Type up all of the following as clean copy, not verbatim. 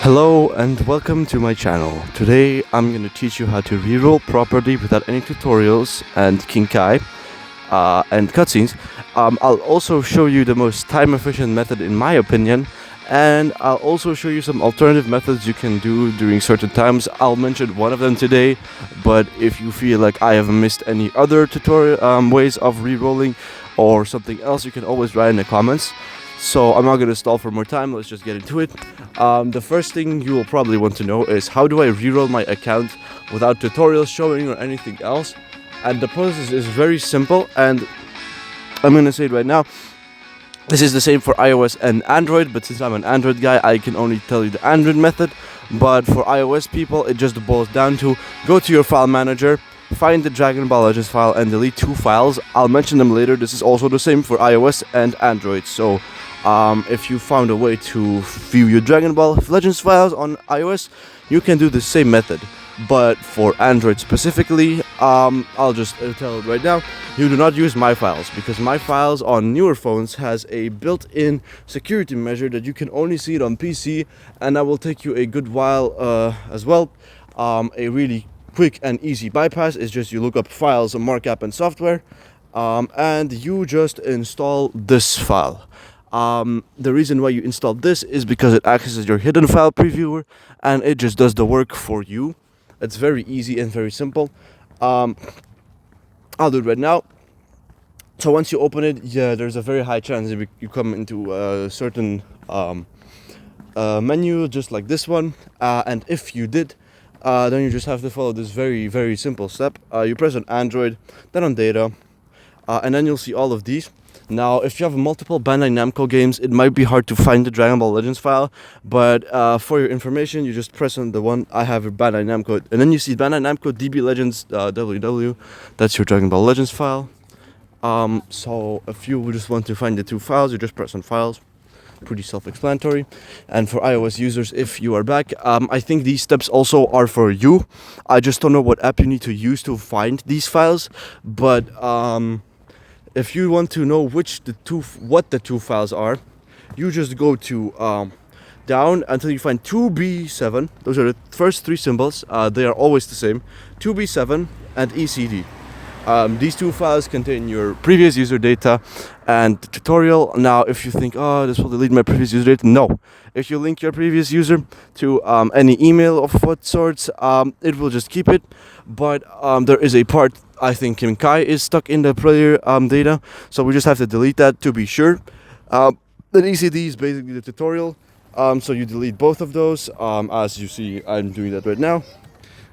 Hello and welcome to my channel. Today I'm going to teach you how to reroll properly without any tutorials and kinkai and cutscenes. I'll also show you the most time efficient method in my opinion, and I'll also show you some alternative methods you can do during certain times. I'll mention one of them today, but if you feel like I have missed any other tutorial ways of rerolling or something else, you can always write in the comments. So I'm not going to stall for more time, let's just get into it. The first thing you will probably want to know is how do I reroll my account without tutorials showing or anything else. And the process is very simple, and I'm going to say it right now. This is the same for iOS and Android, but since I'm an Android guy, I can only tell you the Android method. But for iOS people, it just boils down to go to your file manager, find the Dragon Ball Legends file and delete two files. I'll mention them later. This is also the same for iOS and Android. So if you found a way to view your Dragon Ball Legends files on iOS, you can do the same method. But for Android specifically, I'll just tell it right now, you do not use my files, because my files on newer phones has a built-in security measure that you can only see it on PC, and that will take you a good while as well. A really quick and easy bypass is just you look up files, markup and software, and you just install this file. The reason why you install this is because it accesses your hidden file previewer and it just does the work for you. It's very easy and very simple. I'll do it right now. So once you open it, yeah, there's a very high chance that you come into a certain menu just like this one, and if you did, then you just have to follow this very simple step. You press on Android, then on data, and then you'll see all of these. Now, if you have multiple Bandai Namco games, it might be hard to find the Dragon Ball Legends file, but for your information, you just press on the one I have, Bandai Namco, and then you see Bandai Namco DB Legends WW. That's your Dragon Ball Legends file. So if you just want to find the two files, you just press on Files. Pretty self-explanatory. And for iOS users, if you are back, I think these steps also are for you. I just don't know what app you need to use to find these files, but if you want to know what the two files are, you just go to down until you find 2B7. Those are the first three symbols. They are always the same. 2B7 and ECD. These two files contain your previous user data and the tutorial. Now, if you think, oh, this will delete my previous user data, no. If you link your previous user to any email of what sorts, it will just keep it. But there is a part, I think Kim Kai is stuck in the player data, so we just have to delete that to be sure. The ECD is basically the tutorial, so you delete both of those. As you see, I'm doing that right now.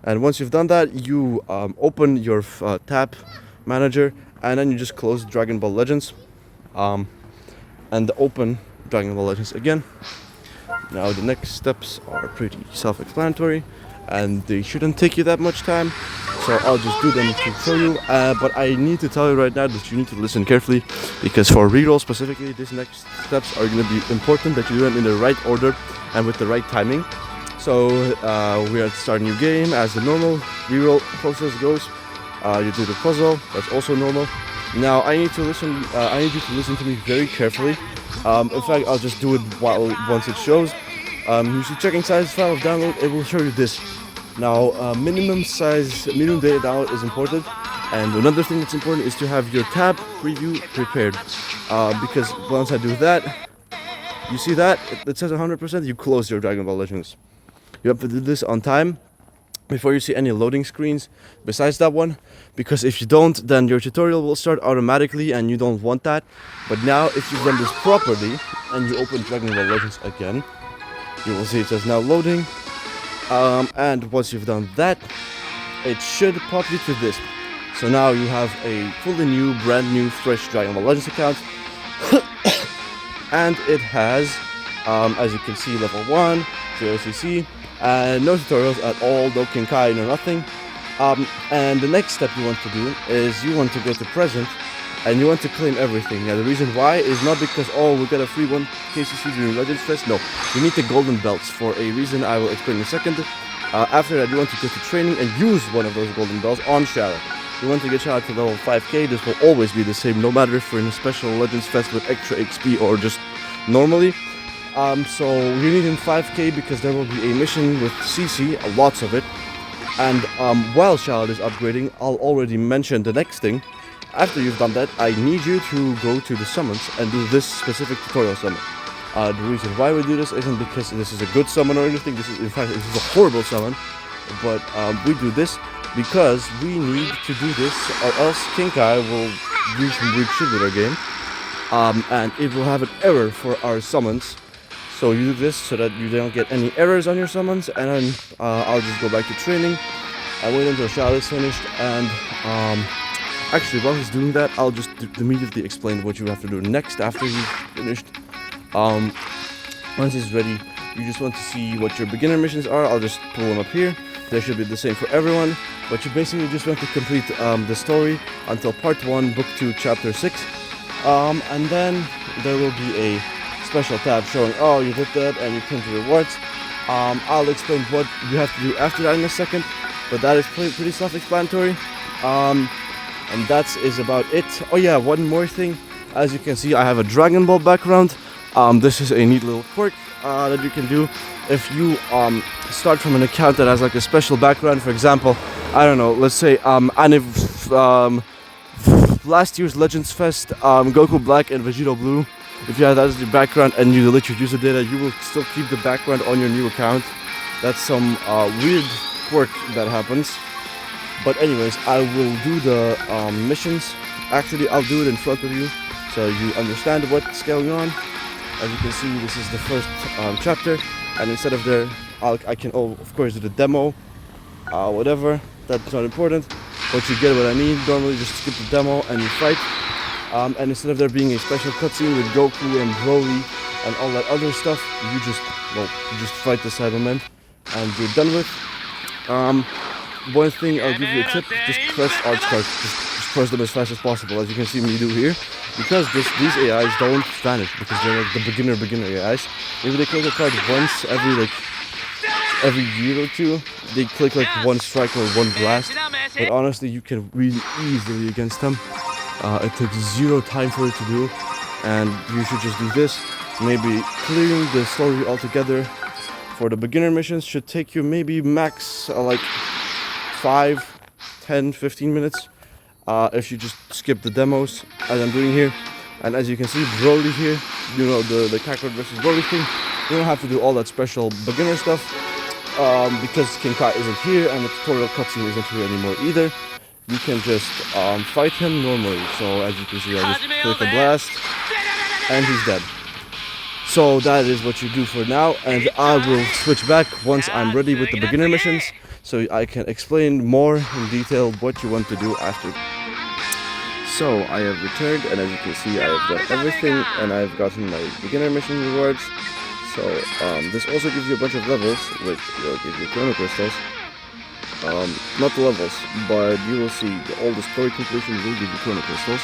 And once you've done that, you open your tab manager, and then you just close Dragon Ball Legends, and open Dragon Ball Legends again. Now the next steps are pretty self-explanatory, and they shouldn't take you that much time, so I'll just do them to show you. But I need to tell you right now that you need to listen carefully, because for reroll specifically, these next steps are going to be important that you do them in the right order and with the right timing. So we are starting a new game as the normal reroll process goes. You do the puzzle, that's also normal. Now I need you to listen to me very carefully. In fact, I'll just do it once it shows. You see checking size file of download, it will show you this. Now minimum data download is important, and another thing that's important is to have your tab preview prepared, because once I do that, you see that it says 100%, you close your Dragon Ball Legends. You have to do this on time before you see any loading screens besides that one, because if you don't, then your tutorial will start automatically and you don't want that. But now if you've done this properly and you open Dragon Ball Legends again, you will see it says now loading, and once you've done that, it should pop you to this. So now you have a fully new, brand new, fresh Dragon Ball Legends account. And it has, as you can see, level 1, 0 CC, and no tutorials at all, no Kinkai, no nothing. And the next step you want to do is you want to go to present and you want to claim everything. Now the reason why is not because, oh, we got a free one KCC during Legends Fest. No, you need the golden belts for a reason I will explain in a second. After that, you want to go to training and use one of those golden belts on Shadow. You want to get Shadow to level 5k. This will always be the same, no matter if you're in a special Legends Fest with extra XP or just normally. So you need in 5k because there will be a mission with CC, lots of it. And while Charlotte is upgrading, I'll already mention the next thing. After you've done that, I need you to go to the summons and do this specific tutorial summon. The reason why we do this isn't because this is a good summon or anything. This is, in fact, this is a horrible summon. But we do this because we need to do this, or else Kinkai will do some weird shit with our game. And it will have an error for our summons. So you do this so that you don't get any errors on your summons, and then I'll just go back to training. I wait until Charlotte's finished, and actually while he's doing that, I'll just immediately explain what you have to do next after he's finished. Once he's ready, you just want to see what your beginner missions are. I'll just pull them up here. They should be the same for everyone, but you basically just want to complete the story until part 1, book 2, chapter 6. And then there will be a special tab showing, oh, you did that, and you claim the rewards. I'll explain what you have to do after that in a second, but that is pretty self-explanatory. And that is about it. Oh yeah, one more thing. As you can see, I have a Dragon Ball background. This is a neat little quirk that you can do if you start from an account that has like a special background. For example, I don't know, let's say last year's Legends Fest, Goku Black and Vegeta Blue. If you have that as your background and you delete your user data, you will still keep the background on your new account. That's some weird quirk that happens. But anyways, I will do the missions. Actually, I'll do it in front of you so you understand what's going on. As you can see, this is the first chapter, and instead of there, I can of course do the demo, whatever. That's not important, but you get what I mean. Normally, just skip the demo and you fight. And instead of there being a special cutscene with Goku and Broly and all that other stuff, you just fight the Cybermen and you're done with. One thing, I'll give you a tip: just press arts cards. Just press them as fast as possible, as you can see me do here. Because these AIs don't vanish, because they're like the beginner AIs. Maybe they click a card once every year or two. They click like one strike or one blast. But honestly, you can really easily against them. It takes 0 time for it to do, and you should just do this. Maybe clearing the story altogether for the beginner missions should take you maybe max like 5, 10, 15 minutes. If you just skip the demos, as I'm doing here. And as you can see, Broly here, you know, the Kakarot versus Broly thing, you don't have to do all that special beginner stuff, because Kinkai isn't here and the tutorial cutscene isn't here anymore either. You can just fight him normally. So as you can see, I just click a blast and he's dead. So that is what you do for now, and I will switch back once I'm ready with the beginner missions, so I can explain more in detail what you want to do after. So I have returned, and as you can see, I have done everything, and I've gotten my beginner mission rewards. So this also gives you a bunch of levels, which will give you chrono crystals. Not the levels, but you will see all the story completion will give you chrono crystals.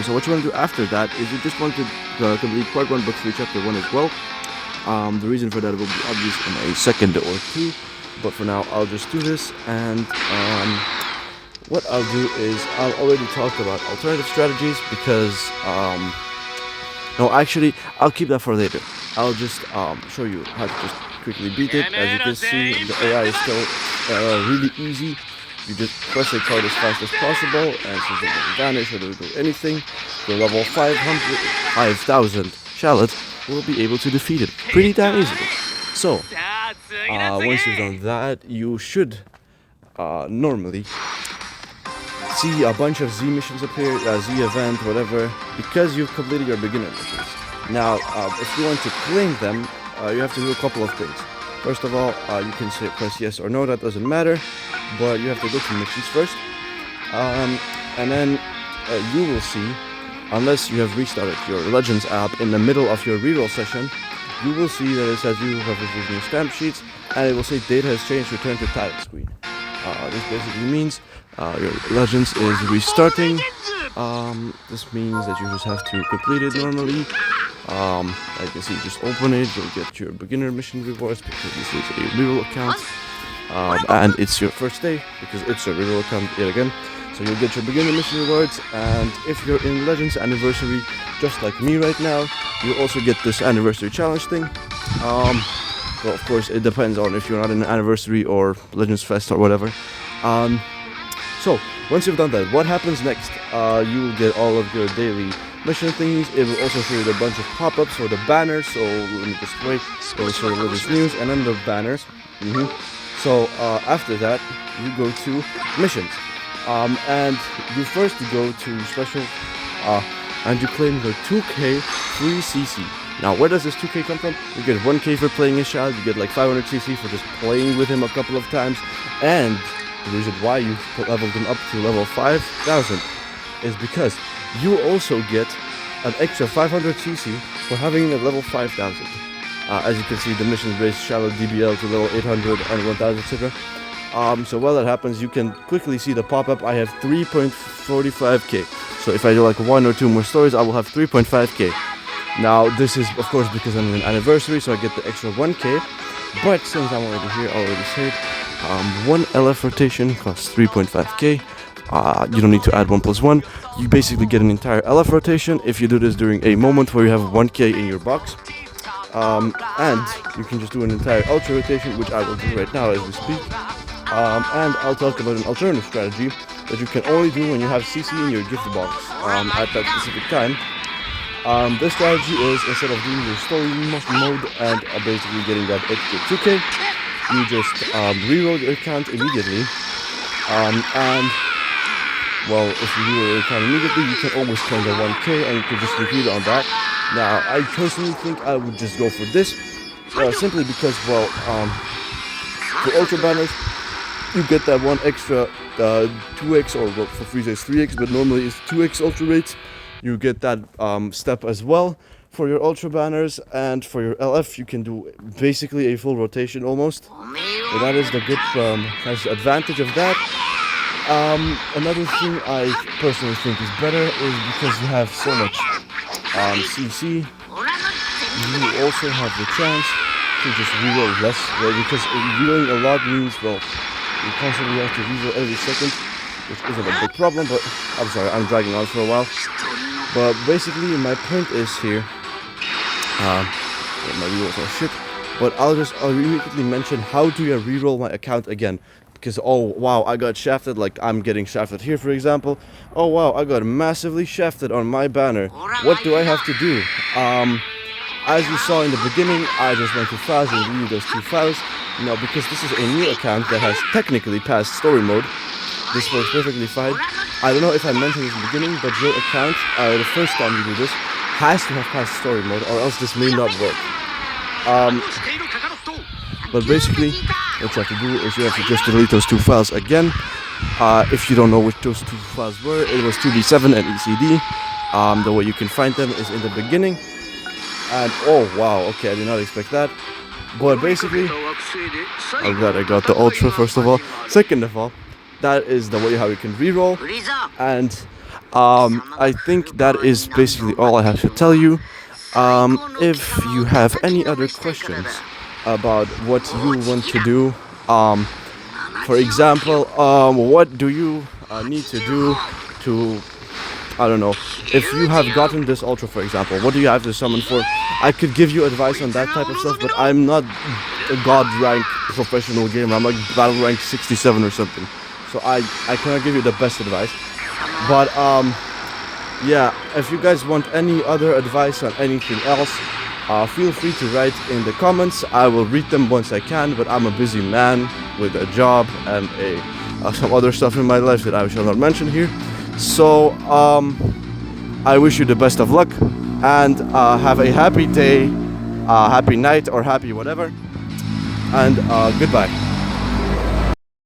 So what you want to do after that is you just want to complete part 1, book 3, chapter 1 as well. The reason for that will be obvious in a second or two, but for now I'll just do this. And what I'll do is I'll already talk about alternative strategies because no, actually I'll keep that for later. I'll just show you how to just quickly beat it. As you can see, the AI is still really easy. You just press a card as fast as possible, and since it doesn't vanish or doesn't do anything, the level 5,000 Charlotte will be able to defeat it pretty damn easily. So, once you've done that, you should normally see a bunch of Z missions appear, Z event, whatever, because you've completed your beginner missions. Now, if you want to claim them, you have to do a couple of things. First of all, you can say press yes or no, that doesn't matter, but you have to go to missions first. And then you will see, unless you have restarted your Legends app in the middle of your reroll session, you will see that it says you have received new stamp sheets, and it will say data has changed, return to title screen. This basically means your Legends is restarting. This means that you just have to complete it normally. As you can see, just open it, you'll get your beginner mission rewards because this is a reroll account. And it's your first day because it's a reroll account yet again. So you'll get your beginner mission rewards, and if you're in Legends Anniversary, just like me right now, you'll also get this Anniversary Challenge thing. Well, of course, it depends on if you're not in an Anniversary or Legends Fest or whatever. So, once you've done that, what happens next? You'll get all of your daily mission thingies. It will also show you a bunch of pop-ups for the banners. So, let me just wait. It will show you Legends News and then the banners. So, after that, you go to missions. And you first go to special, and you claim the 2k free CC. Now, where does this 2k come from? You get 1k for playing his child, you get like 500 CC for just playing with him a couple of times, and the reason why you leveled him up to level 5000 is because you also get an extra 500 CC for having him at level 5000. As you can see, the missions raise Shallow DBL to level 800 and 1000, etc. So while that happens, you can quickly see the pop-up. I have 3.45k. So if I do like 1 or 2 more stories, I will have 3.5k. Now this is of course because I'm in an anniversary, so I get the extra 1k. But since I'm already here, I already said, one LF rotation costs 3.5k. You don't need to add 1 plus 1. You basically get an entire LF rotation if you do this during a moment where you have 1k in your box. And you can just do an entire ultra rotation, which I will do right now as we speak. And I'll talk about an alternative strategy that you can only do when you have CC in your gift box at that specific time. This strategy is, instead of doing your story mode and basically getting that extra 2k, you just reroll your account immediately. And well, if you reroll your account immediately, you can almost claim the 1k and you can just repeat it on that. Now, I personally think I would just go for this, simply because, well, for ultra banners, you get that one extra 2x, or well, for Frieza it's 3x, but normally it's 2x ultra rates. You get that step as well for your ultra banners, and for your LF you can do basically a full rotation almost. So that is the good nice advantage of that. Another thing I personally think is better is because you have so much CC, you also have the chance to just reroll less, right? Because rerolling a lot means, well, you constantly have to reroll every second, which isn't a big problem, but I'm sorry, I'm dragging on for a while. But basically, my point is here, my rerolls are shit, but I'll immediately mention how do I reroll my account again. Because, oh wow, I got shafted, like I'm getting shafted here for example. Oh wow, I got massively shafted on my banner. What do I have to do? As you saw in the beginning, I just went to files and read those 2 files. Now, because this is a new account that has technically passed story mode, this works perfectly fine. I don't know if I mentioned this in the beginning, but your account, the first time you do this, has to have passed story mode, or else this may not work. But basically, what you have to do is you have to just delete those 2 files again. If you don't know which those 2 files were, it was 2B7 and ECD. The way you can find them is in the beginning. And oh wow, okay, I did not expect that. But basically, I'm glad I got the ultra first of all. Second of all, that is the way how you can reroll. And I think that is basically all I have to tell you. If you have any other questions about what you want to do, for example, what do you need to do to, I don't know, if you have gotten this ultra for example, what do you have to summon for? I could give you advice on that type of stuff, but I'm not a god rank professional gamer. I'm like battle rank 67 or something, so I cannot give you the best advice. But yeah, if you guys want any other advice on anything else, feel free to write in the comments. I will read them once I can, but I'm a busy man with a job and some other stuff in my life that I shall not mention here. So I wish you the best of luck, and have a happy day, happy night, or happy whatever, and goodbye.